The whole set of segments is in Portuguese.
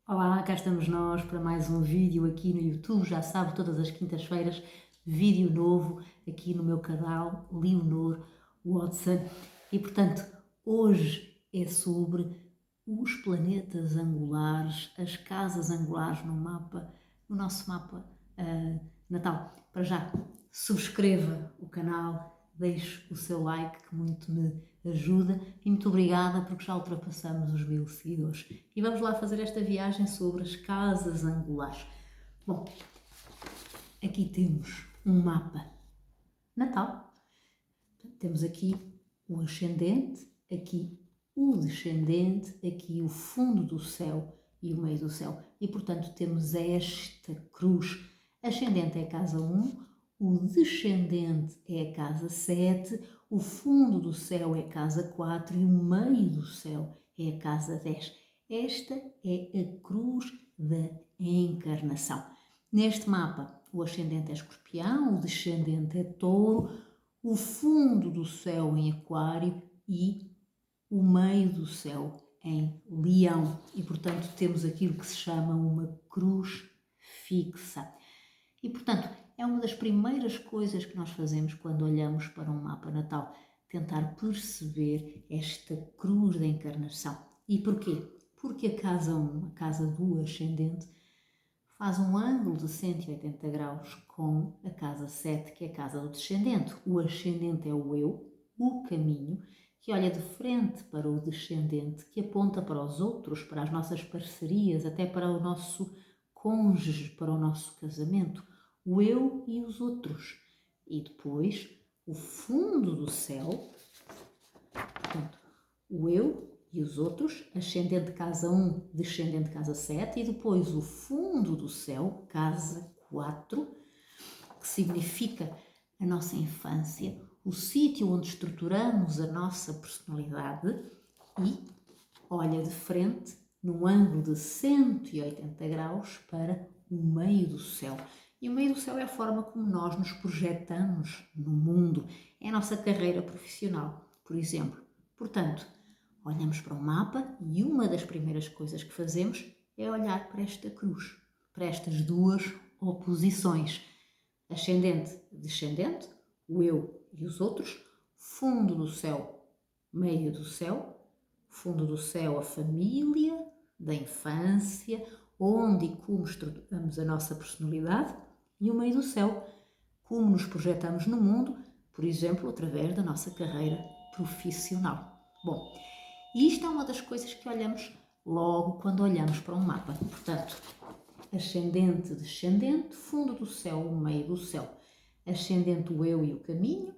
Olá, cá estamos nós para mais um vídeo aqui no YouTube. Já sabe, todas as quintas-feiras, vídeo novo aqui no meu canal Leonor Watson. E portanto, hoje é sobre os planetas angulares, as casas angulares no mapa, no nosso mapa natal. Para já, subscreva o canal, deixe o seu like que muito me ajuda e muito obrigada porque já ultrapassamos os 1000 seguidores. E vamos lá fazer esta viagem sobre as casas angulares. Bom, aqui temos um mapa natal. Temos aqui o ascendente, aqui o descendente, aqui o fundo do céu e o meio do céu. E portanto temos esta cruz. Ascendente é a casa 1, o descendente é a casa 7, o fundo do céu é a casa 4 e o meio do céu é a casa 10. Esta é a cruz da encarnação. Neste mapa, o ascendente é escorpião, o descendente é touro, o fundo do céu em aquário e o meio do céu em leão. E, portanto, temos aquilo que se chama uma cruz fixa. E, portanto, é uma das primeiras coisas que nós fazemos quando olhamos para um mapa natal, tentar perceber esta cruz da encarnação. E porquê? Porque a casa 1, a casa do ascendente, faz um ângulo de 180 graus com a casa 7, que é a casa do descendente. O ascendente é o eu, o caminho, que olha de frente para o descendente, que aponta para os outros, para as nossas parcerias, até para o nosso cônjuge, para o nosso casamento. O eu e os outros. E depois, o fundo do céu, portanto, o eu e os outros, ascendente casa 1, descendente casa 7, e depois o fundo do céu, casa 4, que significa a nossa infância, o sítio onde estruturamos a nossa personalidade, e olha de frente, num ângulo de 180 graus, para o meio do céu. E o meio do céu é a forma como nós nos projetamos no mundo, é a nossa carreira profissional, por exemplo. Portanto, olhamos para o mapa e uma das primeiras coisas que fazemos é olhar para esta cruz, para estas duas oposições. Ascendente, descendente, o eu e os outros, fundo do céu, meio do céu, fundo do céu, a família, da infância, onde e como estruturamos a nossa personalidade, e o meio do céu, como nos projetamos no mundo, por exemplo, através da nossa carreira profissional. Bom, e isto é uma das coisas que olhamos logo quando olhamos para um mapa. Portanto, ascendente, descendente, fundo do céu, o meio do céu. Ascendente, o eu e o caminho,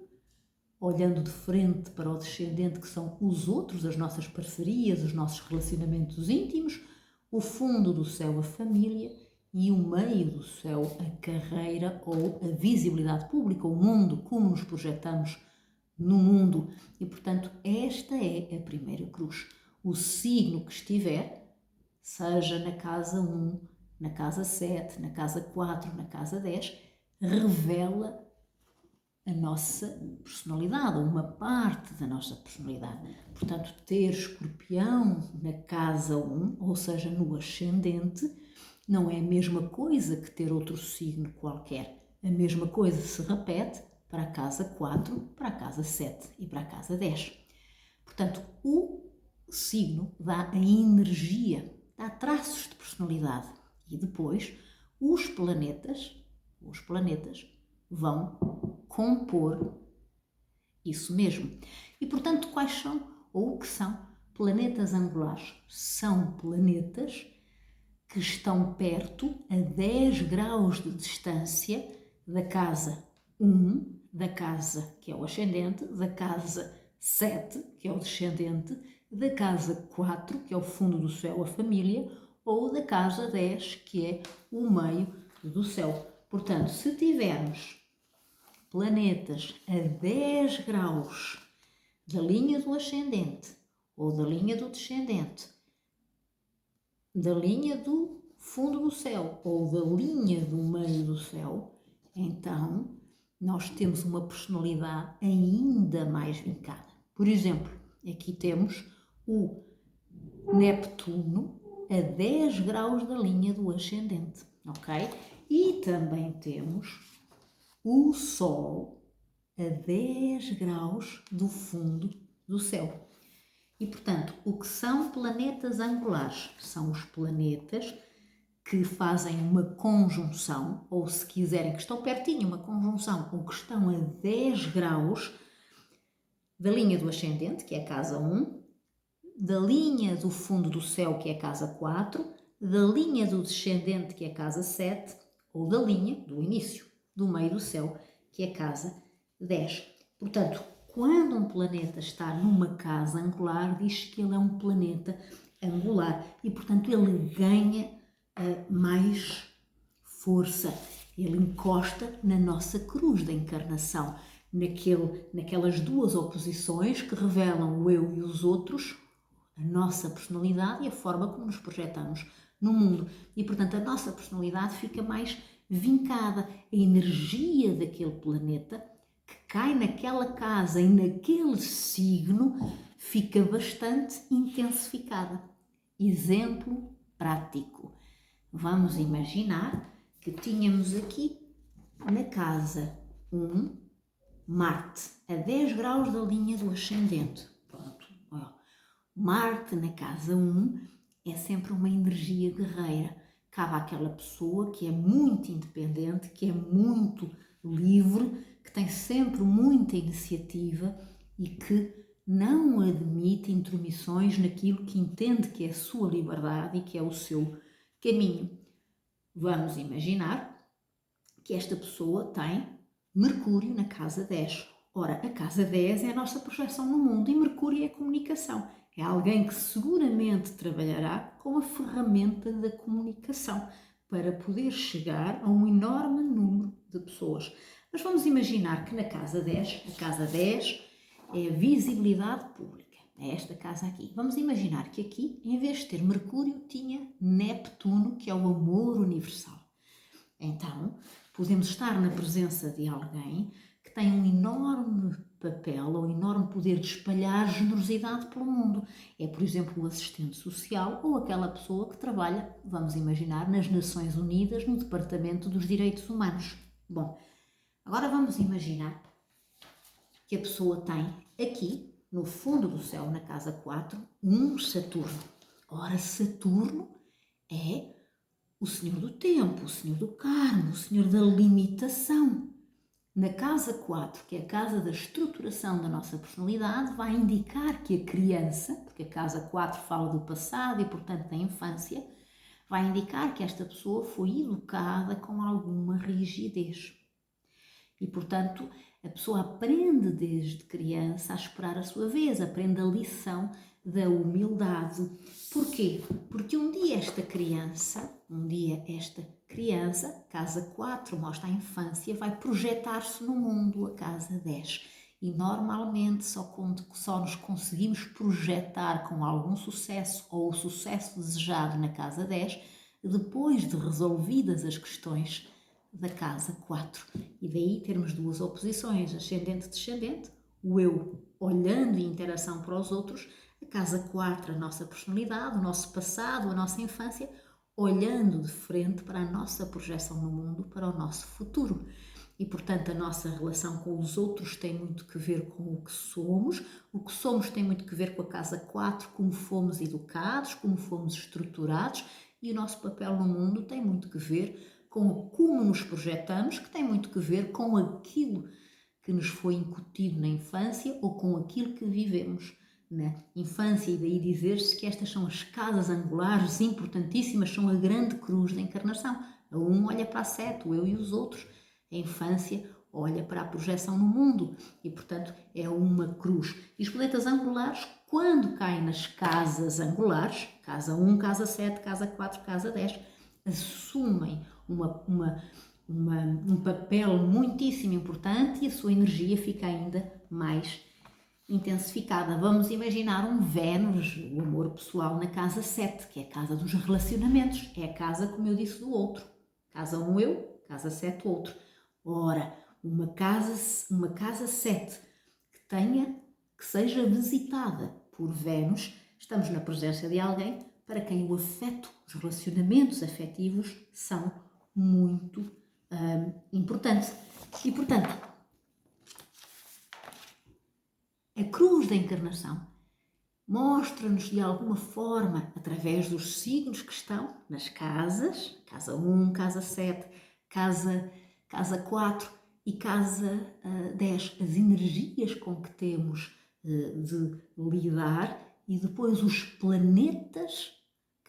olhando de frente para o descendente, que são os outros, as nossas parcerias, os nossos relacionamentos íntimos. O fundo do céu, a família, e o meio do céu, a carreira ou a visibilidade pública, o mundo, como nos projetamos no mundo. E, portanto, esta é a primeira cruz. O signo que estiver, seja na casa 1, na casa 7, na casa 4, na casa 10, revela a nossa personalidade, ou uma parte da nossa personalidade. Portanto, ter escorpião na casa 1, ou seja, no ascendente, não é a mesma coisa que ter outro signo qualquer. A mesma coisa se repete para a casa 4, para a casa 7 e para a casa 10. Portanto, o signo dá a energia, dá traços de personalidade. E depois, os planetas vão compor isso mesmo. E, portanto, quais são ou o que são planetas angulares? São planetas que estão perto, a 10 graus de distância, da casa 1, da casa que é o ascendente, da casa 7, que é o descendente, da casa 4, que é o fundo do céu, a família, ou da casa 10, que é o meio do céu. Portanto, se tivermos planetas a 10 graus da linha do ascendente ou da linha do descendente, da linha do fundo do céu ou da linha do meio do céu, então nós temos uma personalidade ainda mais vincada. Por exemplo, aqui temos o Neptuno a 10 graus da linha do ascendente, ok? E também temos o Sol a 10 graus do fundo do céu. E, portanto, o que são planetas angulares? São os planetas que fazem uma conjunção, ou se quiserem, que estão pertinho, uma conjunção, ou que estão a 10 graus da linha do ascendente, que é a casa 1, da linha do fundo do céu, que é a casa 4, da linha do descendente, que é a casa 7, ou da linha do início, do meio do céu, que é a casa 10. Portanto, quando um planeta está numa casa angular, diz que ele é um planeta angular e, portanto, ele ganha mais força. Ele encosta na nossa cruz da encarnação, naquelas duas oposições que revelam o eu e os outros, a nossa personalidade e a forma como nos projetamos no mundo. E, portanto, a nossa personalidade fica mais vincada. A energia daquele planeta que cai naquela casa e naquele signo fica bastante intensificada. Exemplo prático. Vamos imaginar que tínhamos aqui na casa 1 Marte a 10 graus da linha do ascendente. Pronto. Marte na casa 1 é sempre uma energia guerreira. Cabe àquela pessoa que é muito independente, que é muito livre, que tem sempre muita iniciativa e que não admite intromissões naquilo que entende que é a sua liberdade e que é o seu caminho. Vamos imaginar que esta pessoa tem Mercúrio na casa 10. Ora, a casa 10 é a nossa projeção no mundo e Mercúrio é a comunicação. É alguém que seguramente trabalhará com a ferramenta da comunicação para poder chegar a um enorme número de pessoas. Mas vamos imaginar que na casa 10, a casa 10 é a visibilidade pública. É esta casa aqui. Vamos imaginar que aqui, em vez de ter Mercúrio, tinha Neptuno, que é o amor universal. Então, podemos estar na presença de alguém que tem um enorme papel ou um enorme poder de espalhar generosidade pelo mundo. É, por exemplo, o assistente social ou aquela pessoa que trabalha, vamos imaginar, nas Nações Unidas, no Departamento dos Direitos Humanos. Bom, agora vamos imaginar que a pessoa tem aqui, no fundo do céu, na casa 4, um Saturno. Ora, Saturno é o senhor do tempo, o senhor do karma, o senhor da limitação. Na casa 4, que é a casa da estruturação da nossa personalidade, vai indicar que a criança, porque a casa 4 fala do passado e, portanto, da infância, vai indicar que esta pessoa foi educada com alguma rigidez. E, portanto, a pessoa aprende desde criança a esperar a sua vez, aprende a lição da humildade. Porquê? Porque um dia esta criança, casa 4 mostra a infância, vai projetar-se no mundo, a casa 10. E normalmente só nos conseguimos projetar com algum sucesso ou o sucesso desejado na casa 10 depois de resolvidas as questões da casa 4. E daí termos duas oposições, ascendente-descendente, o eu olhando em interação para os outros, a casa 4, a nossa personalidade, o nosso passado, a nossa infância, olhando de frente para a nossa projeção no mundo, para o nosso futuro. E, portanto, a nossa relação com os outros tem muito que ver com o que somos tem muito que ver com a casa 4, como fomos educados, como fomos estruturados, e o nosso papel no mundo tem muito que ver com como nos projetamos, que tem muito que ver com aquilo que nos foi incutido na infância ou com aquilo que vivemos na infância. E daí dizer-se que estas são as casas angulares importantíssimas, são a grande cruz da encarnação. A 1 olha para a 7, o eu e os outros. A infância olha para a projeção no mundo e, portanto, é uma cruz. E os planetas angulares, quando caem nas casas angulares, casa 1, casa 7, casa 4, casa 10, assumem um papel muitíssimo importante e a sua energia fica ainda mais intensificada. Vamos imaginar um Vênus, o amor pessoal, na casa 7, que é a casa dos relacionamentos, é a casa, como eu disse, do outro. Casa 1 eu, casa 7 outro. Ora, uma casa 7 que seja visitada por Vênus, estamos na presença de alguém para quem o afeto, os relacionamentos afetivos são muito importantes. E, portanto, a cruz da encarnação mostra-nos de alguma forma, através dos signos que estão nas casas, casa 1, casa 7, casa 4 e casa 10, as energias com que temos de lidar, e depois os planetas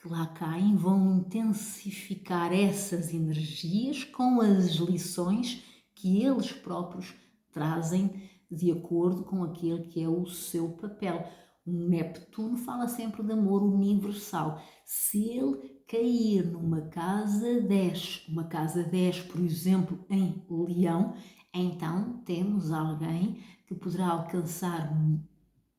que lá caem vão intensificar essas energias com as lições que eles próprios trazem de acordo com aquele que é o seu papel. O Neptuno fala sempre de amor universal. Se ele cair numa casa 10, por exemplo, em Leão, então temos alguém que poderá alcançar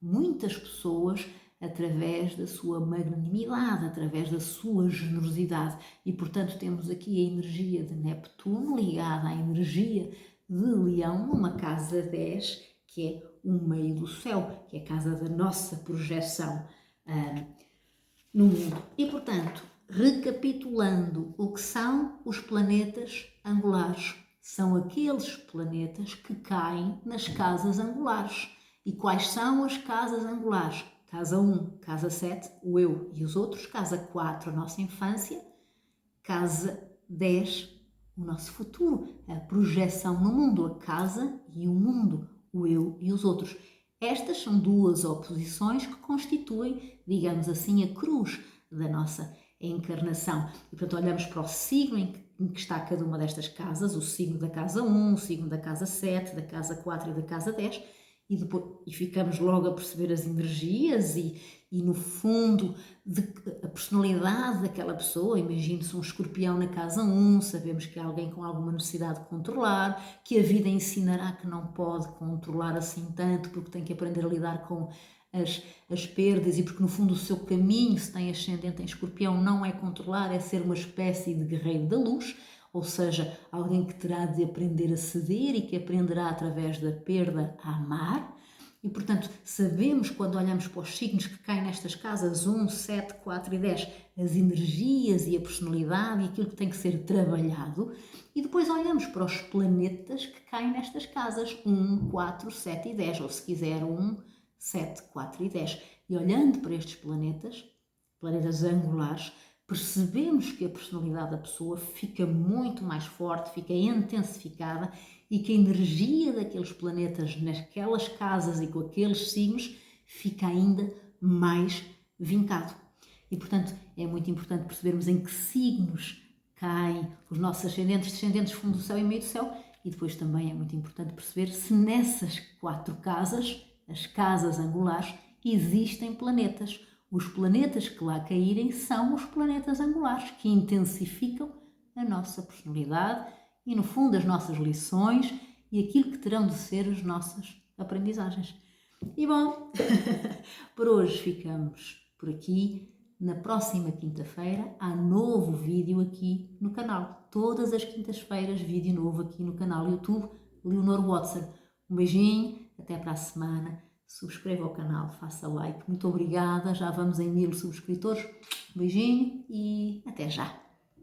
muitas pessoas através da sua magnanimidade, através da sua generosidade. E, portanto, temos aqui a energia de Neptuno ligada à energia de Leão numa casa 10, que é o meio do céu, que é a casa da nossa projeção no mundo. E, portanto, recapitulando, o que são os planetas angulares? São aqueles planetas que caem nas casas angulares. E quais são as casas angulares? Casa 1, casa 7, o eu e os outros. Casa 4, a nossa infância. Casa 10, o nosso futuro, a projeção no mundo, a casa e o mundo, o eu e os outros. Estas são duas oposições que constituem, digamos assim, a cruz da nossa encarnação. E, portanto, olhamos para o signo em que está cada uma destas casas, o signo da casa 1, o signo da casa 7, da casa 4 e da casa 10, e ficamos logo a perceber as energias e no fundo, a personalidade daquela pessoa. Imagine-se um escorpião na casa 1, sabemos que é alguém com alguma necessidade de controlar, que a vida ensinará que não pode controlar assim tanto, porque tem que aprender a lidar com as perdas, e porque no fundo o seu caminho, se tem ascendente em escorpião, não é controlar, é ser uma espécie de guerreiro da luz, ou seja, alguém que terá de aprender a ceder e que aprenderá através da perda a amar. E, portanto, sabemos, quando olhamos para os signos que caem nestas casas 1, 7, 4 e 10, as energias e a personalidade e aquilo que tem que ser trabalhado. E depois olhamos para os planetas que caem nestas casas 1, 4, 7 e 10, ou se quiser 1, 7, 4 e 10. E olhando para estes planetas angulares, percebemos que a personalidade da pessoa fica muito mais forte, fica intensificada, e que a energia daqueles planetas naquelas casas e com aqueles signos fica ainda mais vincado. E, portanto, é muito importante percebermos em que signos caem os nossos ascendentes, descendentes, fundo do céu e meio do céu, e depois também é muito importante perceber se nessas 4 casas, as casas angulares, existem planetas. Os planetas que lá caírem são os planetas angulares, que intensificam a nossa personalidade e, no fundo, as nossas lições e aquilo que terão de ser as nossas aprendizagens. E bom, por hoje ficamos por aqui. Na próxima quinta-feira há novo vídeo aqui no canal. Todas as quintas-feiras, vídeo novo aqui no canal YouTube Leonor Watson. Um beijinho, até para a semana. Subscreva o canal, faça like. Muito obrigada, já vamos em 1000 subscritores. Um beijinho e até já!